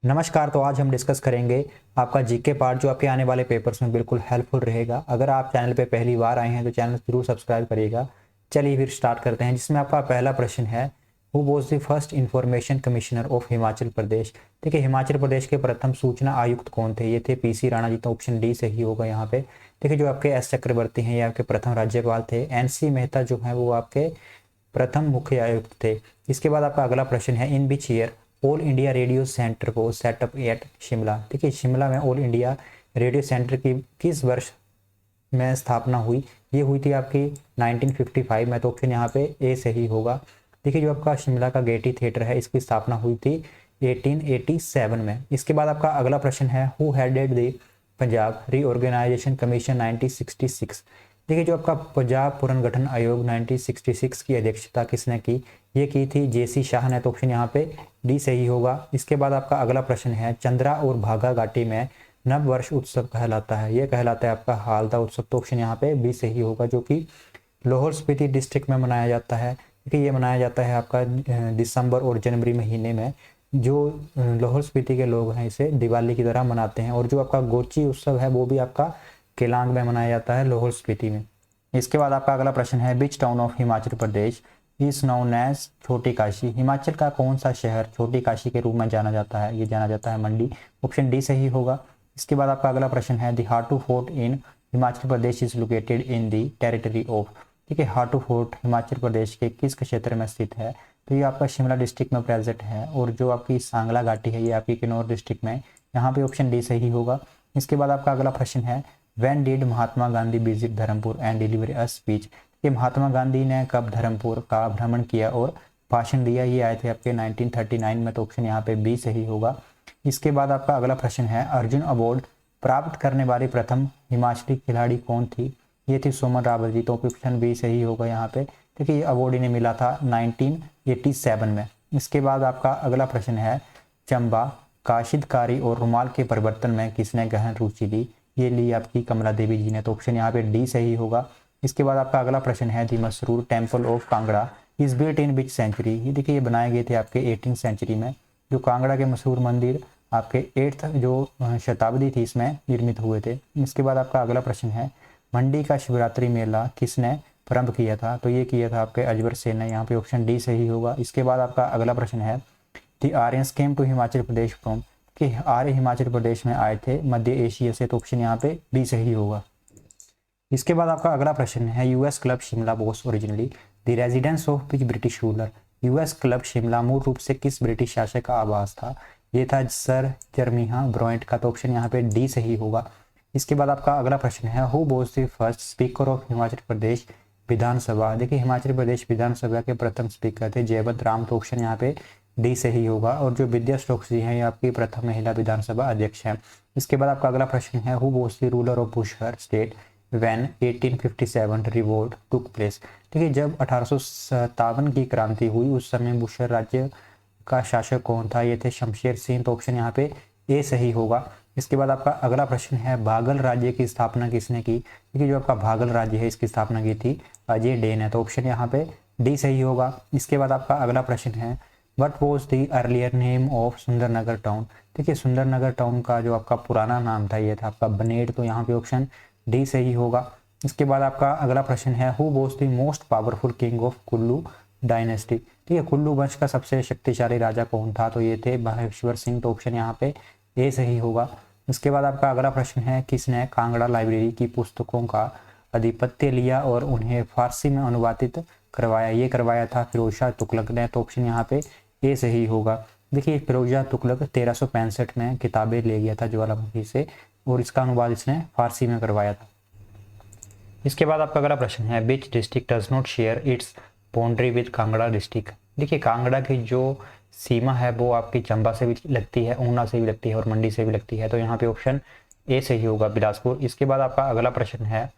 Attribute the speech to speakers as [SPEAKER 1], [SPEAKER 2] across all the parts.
[SPEAKER 1] नमस्कार। तो आज हम डिस्कस करेंगे आपका जीके पार्ट जो आपके आने वाले पेपर्स में बिल्कुल हेल्पफुल रहेगा। अगर आप चैनल पे पहली बार आए हैं तो चैनल जरूर सब्सक्राइब करिएगा। चलिए फिर स्टार्ट करते हैं, जिसमें आपका पहला प्रश्न है, who was the first information commissioner of Himachal Pradesh. देखिए, हिमाचल प्रदेश के प्रथम सूचना आयुक्त कौन थे? ये थे पीसी राणा जी। तो ऑप्शन डी सही होगा यहाँ पे। देखिए, जो आपके एस चक्रवर्ती हैं ये आपके प्रथम राज्यपाल थे। एनसी मेहता जो है वो आपके प्रथम मुख्य आयुक्त थे। इसके बाद आपका अगला प्रश्न है, in which year All India Radio center को सेटअप एट शिमला। देखिए, शिमला में ऑल इंडिया रेडियो सेंटर की किस वर्ष में स्थापना हुई? ये हुई थी आपकी 1955 में। तो ऑप्शन यहाँ पे ए सही होगा। देखिए, जो आपका शिमला का गेटी थिएटर है इसकी स्थापना हुई थी 1887 में। इसके बाद आपका अगला प्रश्न है, who headed the Punjab reorganisation commission 1966। देखिए, जो आपका पंजाब पुनर्गठन आयोग 1966 की अध्यक्षता किसने की? ये की थी जेसी शाह ने। तो ऑप्शन यहाँ पे डी सही होगा। इसके बाद आपका अगला प्रश्न है, चंद्रा और भागा घाटी में नव वर्ष उत्सव कहलाता है, ये कहलाता है आपका हालदा उत्सव। तो ऑप्शन यहाँ पे बी सही होगा, जो कि लाहौल स्पीति डिस्ट्रिक्ट में मनाया जाता है। देखिए, ये मनाया जाता है आपका दिसंबर और जनवरी महीने में। जो लाहौल स्पीति के लोग हैं इसे दिवाली की तरह मनाते हैं। और जो आपका गोची उत्सव है वो भी आपका केलांग में मनाया जाता है, लाहौल स्पीति में। इसके बाद आपका अगला प्रश्न है, which town of Himachal Pradesh is known as Chhoti Kashi. Himachal का कौन सा शहर छोटी काशी के रूप में जाना जाता है? ये जाना जाता है मंडी। ऑप्शन डी सही होगा। इसके बाद आपका अगला प्रश्न है, the Hatu fort in Himachal Pradesh is located in the territory of. ठीक है, हाटू फोर्ट हिमाचल प्रदेश के किस क्षेत्र में स्थित है? तो ये आपका शिमला डिस्ट्रिक्ट में प्रेजेंट है। और जो आपकी सांगला घाटी है ये आपकी किन्नौर डिस्ट्रिक्ट में। यहाँ पे ऑप्शन डी सही होगा। इसके बाद आपका अगला प्रश्न है, when did Mahatma Gandhi visit Dharampur and deliver a speech. कि महात्मा गांधी ने कब धर्मपुर का भ्रमण किया और भाषण दिया? ये आए थे आपके 1939 में। तो ऑप्शन यहाँ पे बी सही होगा। इसके बाद आपका अगला प्रश्न है, अर्जुन अवार्ड प्राप्त करने वाली प्रथम हिमाचली खिलाड़ी कौन थी? ये थी सुमन रावत जी। तो ऑप्शन बी सही होगा यहाँ पे। देखिए, ये अवार्ड इन्हें मिला था 1987 में। इसके बाद आपका अगला प्रश्न है, चंबा काशिदकारी और रुमाल के परिवर्तन में किसने गहन रुचि ली? ये ली आपकी कमला देवी जी ने। तो ऑप्शन यहाँ पे डी सही होगा। इसके बाद आपका अगला प्रश्न है, दी मशहूर temple of Kangra is built in which century. ये देखिए, ये बनाए गए थे आपके 18th सेंचुरी में। जो कांगड़ा के मशहूर मंदिर आपके 8th जो शताब्दी थी इसमें निर्मित हुए थे। इसके बाद आपका अगला प्रश्न है, मंडी का शिवरात्रि मेला किसने प्रारंभ किया था? तो ये किया था आपके अजबर सेन ने। यहाँ पे ऑप्शन डी सही होगा। इसके बाद आपका अगला प्रश्न है, the Aryans came to Himachal Pradesh from. कि आर्य हिमाचल प्रदेश में आए थे मध्य एशिया से। तो ऑप्शन यहाँ पे बी सही होगा। इसके बाद आपका अगला प्रश्न है, US club Shimla was originally the residence of which British ruler. US club Shimla मूल रूप से किस ब्रिटिश शासक का आवास था? ये था सर जर्मिहा ब्रॉयट का। तो ऑप्शन यहाँ पे डी सही होगा। इसके बाद आपका अगला प्रश्न है, who was the first speaker of Himachal Pradesh Vidhan. देखिए, हिमाचल प्रदेश विधानसभा के प्रथम स्पीकर थे जयवंत राम। तो ऑप्शन यहाँ पे डी सही होगा। और जो विद्या स्टोक्स जी हैं ये आपकी प्रथम महिला विधानसभा अध्यक्ष हैं। इसके बाद आपका अगला प्रश्न है, who was the ruler of Bushahr state when 1857 revolt took place. देखिए, जब 1857 की क्रांति हुई उस समय बुशहर राज्य का शासक कौन था? ये थे शमशेर सिंह। तो ऑप्शन यहाँ पे ए सही होगा। इसके बाद आपका अगला प्रश्न है, भागल राज्य की स्थापना किसने की? देखिए, जो आपका भागल राज्य है इसकी स्थापना की थी अजय डे ने। तो ऑप्शन यहाँ पे डी सही होगा। इसके बाद आपका अगला प्रश्न है, what was the earlier name of Sundernagar town. देखिए, सुंदरनगर टाउन का जो आपका पुराना नाम था ये था आपका बनेड़। तो यहाँ पे ऑप्शन डी सही होगा। इसके बाद आपका अगला प्रश्न है, who was the most powerful king of Kullu dynasty. ठीक है, कुल्लू वंश का सबसे शक्तिशाली राजा कौन था? तो ये थे महेश्वर सिंह। तो ऑप्शन यहाँ पे ए सही होगा। इसके बाद आपका अगला प्रश्न है, किसने कांगड़ा लाइब्रेरी की पुस्तकों का आधिपत्य लिया और उन्हें फारसी में अनुवादित करवाया? ये करवाया था फिरोज शाह तुगलक ने। तो ऑप्शन यहाँ पे ए सही होगा। देखिए, फिरोज शाह तुगलक 1365 में किताबें ले गया था ज्वालामुखी से और इसका अनुवाद इसने फारसी में करवाया था। इसके बाद आपका अगला प्रश्न है, which district does not share its boundary with Kangra district. देखिए, कांगड़ा की जो सीमा है वो आपकी चंबा से भी लगती है, ऊना से भी लगती है और मंडी से भी लगती है। तो यहाँ पे ऑप्शन ए सही होगा, बिलासपुर। इसके बाद आपका अगला प्रश्न है,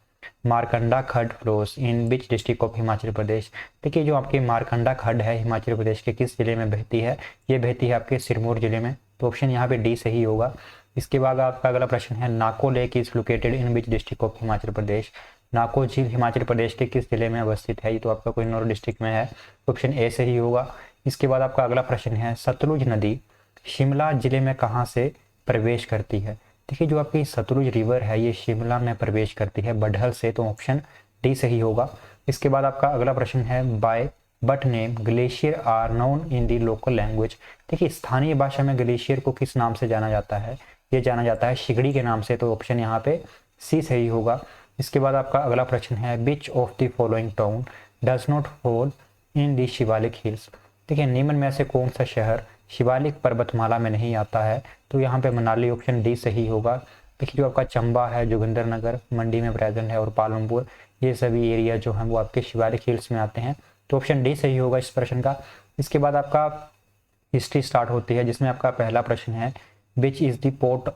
[SPEAKER 1] मारकंडा खड्ड flows in which district of Himachal Pradesh. देखिए, जो आपकी मारकंडा खड्ड है हिमाचल प्रदेश के किस जिले में बहती है? ये बहती है आपके सिरमौर जिले में। तो ऑप्शन यहाँ पे डी सही होगा। इसके बाद आपका अगला प्रश्न है, Nako lake is located in which district of Himachal Pradesh. Nako झील हिमाचल प्रदेश के किस जिले में अवस्थित है? ये तो आपका किन्नौर डिस्ट्रिक्ट में है। ऑप्शन ए सही होगा। इसके बाद आपका अगला प्रश्न है, सतलुज नदी शिमला जिले में कहाँ से प्रवेश करती है? देखिए जो आपकी सतलुज रिवर है ये शिमला में प्रवेश करती है बडहल से, तो ऑप्शन डी सही होगा। इसके बाद आपका अगला प्रश्न है, by what name glacier are known in the local language. देखिए स्थानीय भाषा में ग्लेशियर को किस नाम से जाना जाता है? ये जाना जाता है शिगड़ी के नाम से, तो ऑप्शन यहाँ पे सी सही होगा। इसके बाद आपका अगला प्रश्न है, which of the following town does not fall in the Shivalik hills. देखिए निम्न में से कौन सा शहर शिवालिक पर्वतमाला में नहीं आता है? तो यहाँ पे मनाली, ऑप्शन डी सही होगा। देखिए जो आपका चंबा है, जोगिंदरनगर मंडी में प्रेजेंट है, और पालमपुर, ये सभी एरिया जो हैं वो आपके शिवालिक हिल्स में आते हैं, तो ऑप्शन डी सही होगा इस प्रश्न का। इसके बाद आपका हिस्ट्री स्टार्ट होती है जिसमें आपका पहला प्रश्न है, which is the port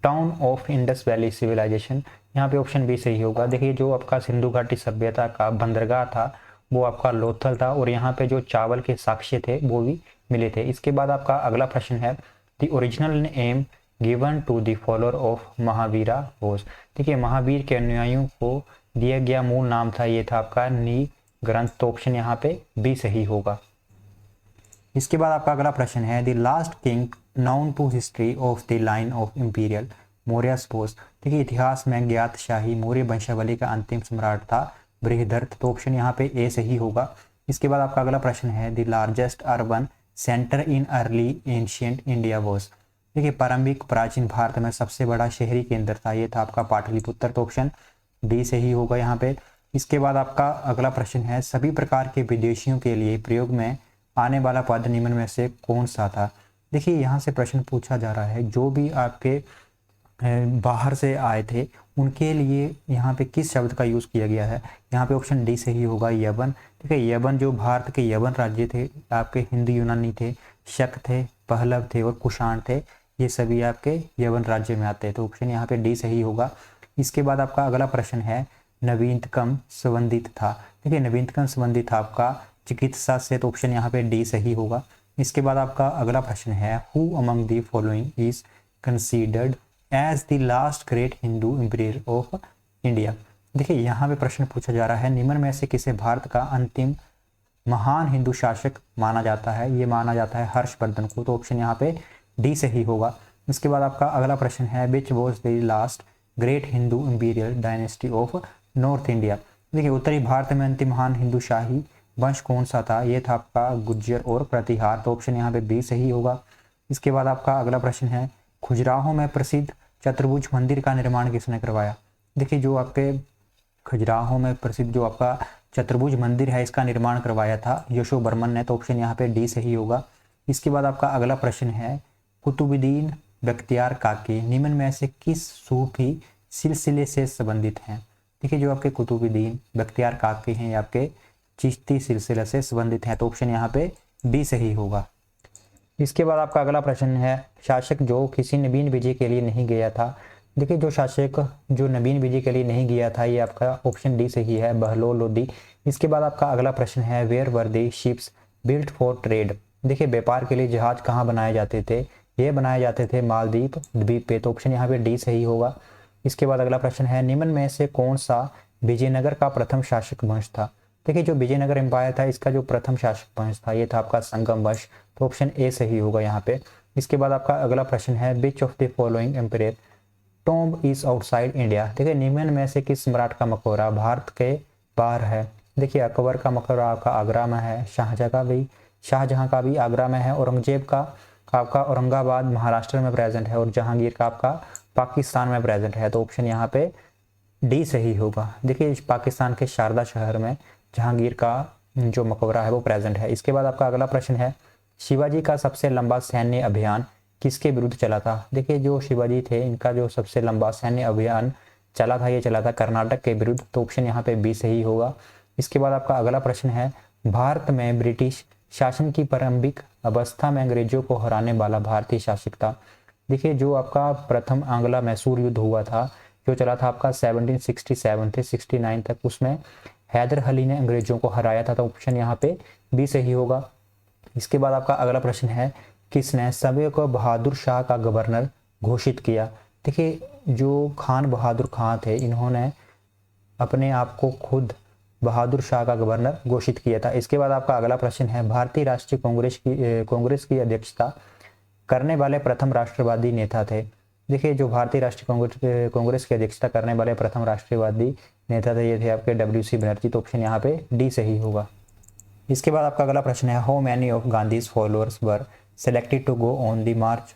[SPEAKER 1] town of Indus valley civilisation. यहाँ पे ऑप्शन बी सही होगा। देखिए जो आपका सिंधु घाटी सभ्यता का बंदरगाह था वो आपका लोथल था, और यहाँ पे जो चावल के साक्ष्य थे वो भी मिले थे। इसके बाद आपका अगला प्रश्न है, the original name given to the follower of Mahavira was. देखिए महावीर के अनुयायियों को दिया गया मूल नाम था, ये था आपका नी ग्रंथ, तो ऑप्शन यहाँ पे बी सही होगा। इसके बाद आपका अगला प्रश्न है, the last king known to history of the line of imperial Maurya स्पोज। देखिए इतिहास में ज्ञात शाही मौर्य वंशावली का अंतिम सम्राट था बृहदर्थ, तो ऑप्शन यहाँ पे ए सही होगा। इसके बाद आपका अगला प्रश्न है, the largest urban centre in early ancient India was. देखिए प्रारंभिक प्राचीन भारत में सबसे बड़ा शहरी केंद्र था, ये था आपका पाटलिपुत्र, तो ऑप्शन डी सही होगा यहाँ पे। इसके बाद आपका अगला प्रश्न है, सभी प्रकार के विदेशियों के लिए प्रयोग में आने वाला पद निम्न में से कौन सा था? देखिए यहाँ से प्रश्न पूछा जा रहा है जो भी आपके बाहर से आए थे उनके लिए यहाँ पे किस शब्द का यूज़ किया गया है? यहाँ पे ऑप्शन डी सही होगा, यवन। देखिए यवन जो भारत के यवन राज्य थे, आपके हिंदू यूनानी थे, शक थे, पहलव थे और कुषाण थे, ये सभी आपके यवन राज्य में आते हैं, तो ऑप्शन यहाँ पे डी सही होगा। इसके बाद आपका अगला प्रश्न है, नवीनतम संबंधित था। देखिए नवीनतम संबंधित था आपका चिकित्सा से, तो ऑप्शन यहाँ पे डी सही होगा। इसके बाद आपका अगला प्रश्न है, who among the following is considered as the last great Hindu empire of India. देखिए यहाँ पे प्रश्न पूछा जा रहा है, निम्न में से किसे भारत का अंतिम महान हिंदू शासक माना जाता है? ये माना जाता है हर्षवर्धन को, तो ऑप्शन यहाँ पे डी सही होगा। इसके बाद आपका अगला प्रश्न है, which was the last great Hindu imperial dynasty of north India. देखिए उत्तरी भारत में अंतिम महान हिंदू शाही वंश कौन सा था? ये था आपका गुर्जर और प्रतिहार, तो ऑप्शन यहाँ पे बी सही होगा। इसके बाद आपका अगला प्रश्न है, खजुराहो में प्रसिद्ध चतुर्भुज मंदिर का निर्माण किसने करवाया? देखिए जो आपके खजुराहो में प्रसिद्ध जो आपका चतुर्भुज मंदिर है इसका निर्माण करवाया था यशोवर्मन ने, तो ऑप्शन यहाँ पे डी सही होगा। इसके बाद आपका अगला प्रश्न है, कुतुबुद्दीन बख्तियार काकी निम्न में से किस सूफी सिलसिले से संबंधित हैं? देखिए जो आपके कुतुबुद्दीन बख्तियार काकी हैं ये आपके चिश्ती सिलसिले से संबंधित हैं, तो ऑप्शन यहाँ पे बी सही होगा। इसके बाद आपका अगला प्रश्न है, शासक जो किसी नवीन विजय के लिए नहीं गया था। देखिए जो शासक जो नवीन विजय के लिए नहीं गया था ये आपका ऑप्शन डी सही है, बहलोल लोदी। इसके बाद आपका अगला प्रश्न है, where were the ships built for trade. देखिए व्यापार के लिए जहाज कहाँ बनाए जाते थे? ये बनाए जाते थे मालदीव द्वीप पे, तो ऑप्शन यहाँ पे डी सही होगा। इसके बाद अगला प्रश्न है, निम्न में से कौन सा विजयनगर का प्रथम शासक वंश था? देखिए जो विजयनगर एम्पायर था इसका जो प्रथम शासक वंश था ये था आपका संगम वंश, तो ऑप्शन ए सही होगा यहाँ पे। इसके बाद आपका अगला प्रश्न है, which of the following empire tomb is outside India. देखिए निम्न में से किस सम्राट का मकबरा भारत के बाहर है? देखिए अकबर का मकबरा आपका आगरा में है, शाहजहां का भी आगरा में है, औरंगजेब का आपका औरंगाबाद महाराष्ट्र में प्रेजेंट है, और जहांगीर का आपका पाकिस्तान में प्रेजेंट है, तो ऑप्शन यहाँ पे डी सही होगा। देखिए पाकिस्तान के शारदा शहर में जहांगीर का जो मकबरा है वो प्रेजेंट है। इसके बाद आपका अगला प्रश्न है, शिवाजी का सबसे लंबा सैन्य अभियान किसके विरुद्ध चला था? देखिए जो शिवाजी थे इनका जो सबसे लंबा सैन्य अभियान चला था ये चला था कर्नाटक के विरुद्ध, तो ऑप्शन यहाँ पे बी सही होगा। इसके बाद आपका अगला प्रश्न है, भारत में ब्रिटिश शासन की प्रारंभिक अवस्था में अंग्रेजों को हराने वाला भारतीय शासक था। देखिए जो आपका प्रथम आंग्ला मैसूर युद्ध हुआ था जो चला था आपका 1767 से 69 तक, उसमें हैदर अली ने अंग्रेजों को हराया था, तो ऑप्शन यहाँ पे बी सही होगा। इसके बाद आपका अगला प्रश्न है, किसने सभ्य को बहादुर शाह का गवर्नर घोषित किया? देखिए जो खान बहादुर खां थे इन्होंने अपने आप को खुद बहादुर शाह का गवर्नर घोषित किया था। इसके बाद आपका अगला प्रश्न है, भारतीय राष्ट्रीय कांग्रेस की अध्यक्षता करने वाले प्रथम राष्ट्रवादी नेता थे। देखिए जो भारतीय राष्ट्रीय कांग्रेस की अध्यक्षता करने वाले प्रथम राष्ट्रवादी नेता थे, ये थे आपके WC बनर्जी। तो ऑप्शन यहाँ पे डी सही होगा। इसके बाद आपका अगला प्रश्न है, how many of Gandhi's followers were selected to go on the march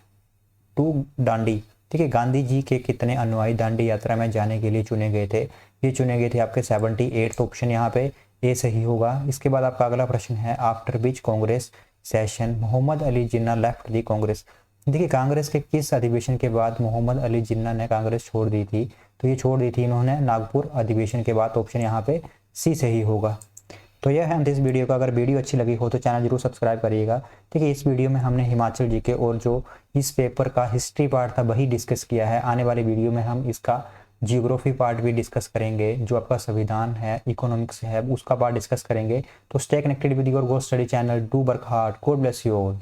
[SPEAKER 1] to Dandi. ठीक है, गांधी जी के कितने अनुयायी दांडी यात्रा में जाने के लिए चुने गए थे? ये चुने गए थे आपके 78। तो ऑप्शन यहाँ पे ए सही होगा। इसके बाद आपका अगला प्रश्न है, after which Congress session Mohammad Ali Jinnah left the Congress. देखिए कांग्रेस के किस अधिवेशन के बाद मोहम्मद अली जिन्ना ने कांग्रेस छोड़ दी थी? तो ये छोड़ दी थी इन्होंने नागपुर अधिवेशन के बाद। ऑप्शन यहाँ पे सी सही होगा। तो यह है इस वीडियो का। अगर वीडियो अच्छी लगी हो तो चैनल जरूर सब्सक्राइब करिएगा। ठीक है, इस वीडियो में हमने हिमाचल जीके और जो इस पेपर का हिस्ट्री पार्ट था वही डिस्कस किया है। आने वाले वीडियो में हम इसका जियोग्राफी पार्ट भी डिस्कस करेंगे, जो आपका संविधान है, इकोनॉमिक्स है, उसका पार्ट डिस्कस करेंगे। तो stay connected with your go study channel, do work hard, God bless you all.